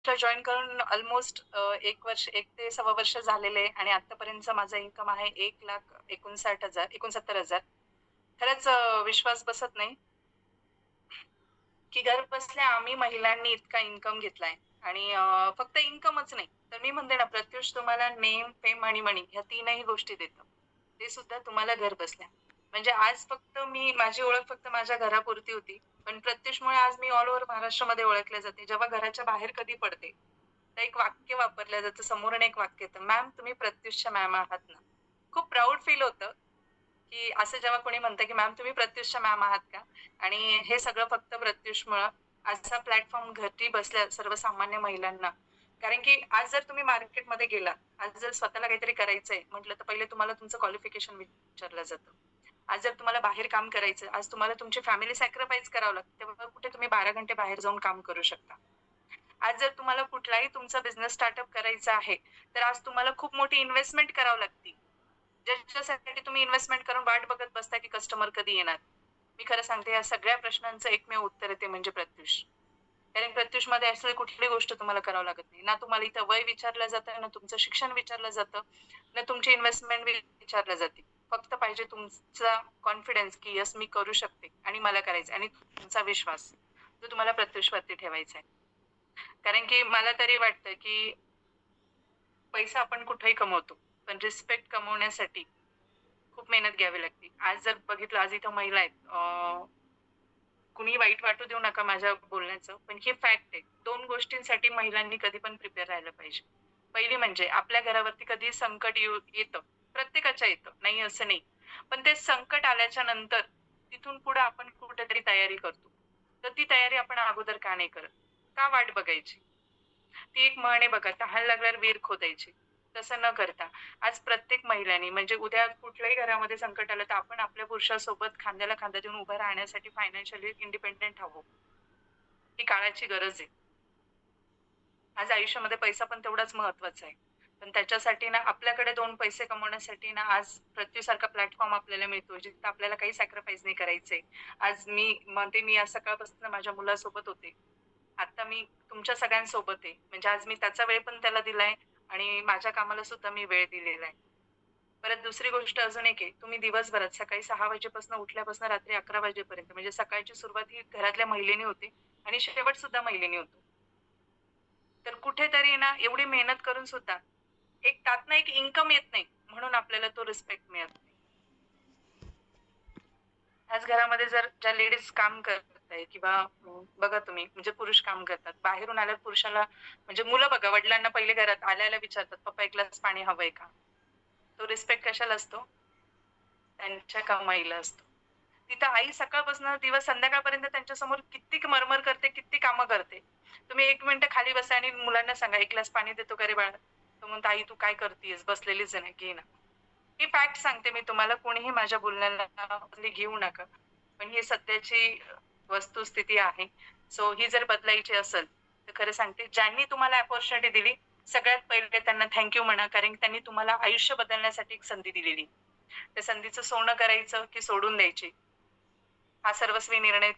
प्रत्युषला join करून almost 1 वर्ष 1 ते सव्वा वर्ष झालेलं आहे आणि आत्तापर्यंतचा माझा इन्कम आहे 1,59,000 69,000. खरंच विश्वास बसत नाही, की घर बसल्या आम्ही महिलांनी इतका इन्कम घेतलाय आणि फक्त इन्कमच नाही, तर मी म्हणते ना प्रत्युष तुम्हाला नेम, फेम आणि मनी ह्या 3ही गोष्टी देतं. ते सुद्धा तुम्हाला घर बसल्या. म्हणजे आज फक्त माझी ओळख फक्त माझ्या घरापुरती होती. पण प्रत्युषमुळे आज मी ऑल ओव्हर महाराष्ट्रामध्ये ओळखले जाते. जेव्हा घराच्या बाहेर कधी पडते, तर एक वाक्य वापरलं जातं, समोरून एक वाक्य येतं, "मॅम तुम्ही प्रत्युषच्या मॅम आहात ना?" खूप प्राउड फील होतं, की असं जेव्हा कोणी म्हणतं, की "मॅम तुम्ही प्रत्युषच्या मॅम आहात का?" आणि हे सगळं फक्त प्रत्युषमुळं. असा प्लॅटफॉर्म घरी बसल्या सर्वसामान्य महिलांना. कारण की आज जर तुम्ही मार्केटमध्ये गेलात, आज जर स्वतःला काहीतरी करायचंय म्हटलं, तर पहिले तुम्हाला तुमचं क्वालिफिकेशन विचारलं जातं. आज जर तुम्हाला बाहेर काम करायचं, आज तुम्हाला तुमची फॅमिली सॅक्रिफाईस करावं लागतं. तेव्हा कुठे तुम्ही 12 घंटे बाहेर जाऊन काम करू शकता. आज जर तुम्हाला कुठलाही तुमचा बिझनेस स्टार्टअप करायचा आहे, तर आज तुम्हाला खूप मोठी इन्व्हेस्टमेंट करावी लागते. ज्याच्यासाठी तुम्ही इन्व्हेस्टमेंट करून वाट बघत बसता, की कस्टमर कधी येणार. मी खरं सांगते या सगळ्या प्रश्नांचं एकमेव उत्तर आहे ते म्हणजे प्रत्युष. कारण प्रत्युषमध्ये असली कुठलीही गोष्ट तुम्हाला करावं लागत नाही. ना तुम्हाला इथं वय विचारलं जातं, ना तुमचं शिक्षण विचारलं जातं, ना तुमची इन्व्हेस्टमेंट विचारल्या जाते. फक्त पाहिजे तुमचा कॉन्फिडन्स, की येस मी करू शकते आणि मला करायचं आणि तुमचा विश्वास, जो तुम्हाला प्रत्युषवरती ठेवायचा आहे. कारण की मला तरी वाटतं, की पैसा आपण कुठेही कमवतो, पण रिस्पेक्ट कमवण्यासाठी खूप मेहनत घ्यावी लागते. आज जर बघितलं, आज इथं महिला आहेत. कुणी वाईट वाटू देऊ नका माझ्या बोलण्याचं, पण ही फॅक्ट आहे. 2 गोष्टींसाठी महिलांनी कधी पण प्रिपेअर राहायला पाहिजे. पहिली म्हणजे आपल्या घरावरती कधी संकट येतं. प्रत्येकाच्या येतं, नाही असं नाही. पण ते संकट आल्याच्या नंतर तिथून पुढे आपण कुठेतरी तयारी करतो. तर ती तयारी आपण अगोदर का नाही करत? का वाट बघायची? ती एक म्हण आहे बघा, तहान लागल्यावर विहीर खोदायची. तसं न करता आज प्रत्येक महिलेने म्हणजे उद्या कुठल्याही घरामध्ये संकट आलं, तर आपण आपल्या पुरुषासोबत खांद्याला खांदा देऊन उभं राहण्यासाठी फायनान्शियली इंडिपेंडंट हवं. ही काळाची गरज आहे. आज आयुष्यामध्ये पैसा पण तेवढाच महत्वाचा आहे. पण त्याच्यासाठी ना आपल्याकडे 2 पैसे कमवण्यासाठी ना आज पृथ्वीसारखा प्लॅटफॉर्म आपल्याला मिळतो, जिथं आपल्याला काही सॅक्रिफाईस नाही करायचंय. आज मी म्हणते मी आज सकाळपासून माझ्या मुलासोबत होते. आता मी तुमच्या सगळ्यांसोबत आहे. म्हणजे आज मी त्याचा वेळ पण त्याला दिलाय आणि माझ्या कामाला सुद्धा मी वेळ दिलेला आहे. परत दुसरी गोष्ट अजून एक आहे, तुम्ही दिवसभरात सकाळी 6 वाजेपासून उठल्यापासून रात्री 11 वाजेपर्यंत म्हणजे सकाळची सुरुवात ही घरातल्या महिलेने होते आणि शेवट सुद्धा महिलेने होतो. तर कुठेतरी ना एवढी मेहनत करून सुद्धा एक त्यातनं एक इन्कम येत नाही, म्हणून आपल्याला तो रिस्पेक्ट मिळत नाही. आज घरामध्ये जर ज्या लेडीज काम करत आहे किंवा बघा तुम्ही म्हणजे पुरुष काम करतात. बाहेरून आल्यावर पुरुषाला म्हणजे मुलं बघा वडिलांना पहिले घरात आल्या विचारतात, "पप्पा 1 ग्लास पाणी हवंय का?" तो रिस्पेक्ट कशाला असतो? त्यांच्या कमाईला असतो. तिथं आई सकाळपासून दिवस संध्याकाळपर्यंत त्यांच्यासमोर किती मरमर करते, किती कामं करते. तुम्ही 1 मिनिटं खाली बसा आणि मुलांना सांगा, "1 ग्लास पाणी देतो का रे बाळा?" तो म्हणतो, "आई तू काय करतीयेस? बसलेलीच आहे ना, घे ना." ही फॅक्ट सांगते मी तुम्हाला. कोणीही माझ्या बोलण्याला म्हणजे घेऊ नका. पण ही सध्याची वस्तुस्थिती आहे. सो ही जर बदलायची असेल, तर खरं सांगते ज्यांनी तुम्हाला अपॉर्च्युनिटी दिली, सगळ्यात पहिले त्यांना थँक यू म्हणा. कारण की त्यांनी तुम्हाला आयुष्य बदलण्यासाठी एक संधी दिलेली. त्या संधीचं सोनं करायचं की सोडून द्यायची, हा सर्वस्वी निर्णय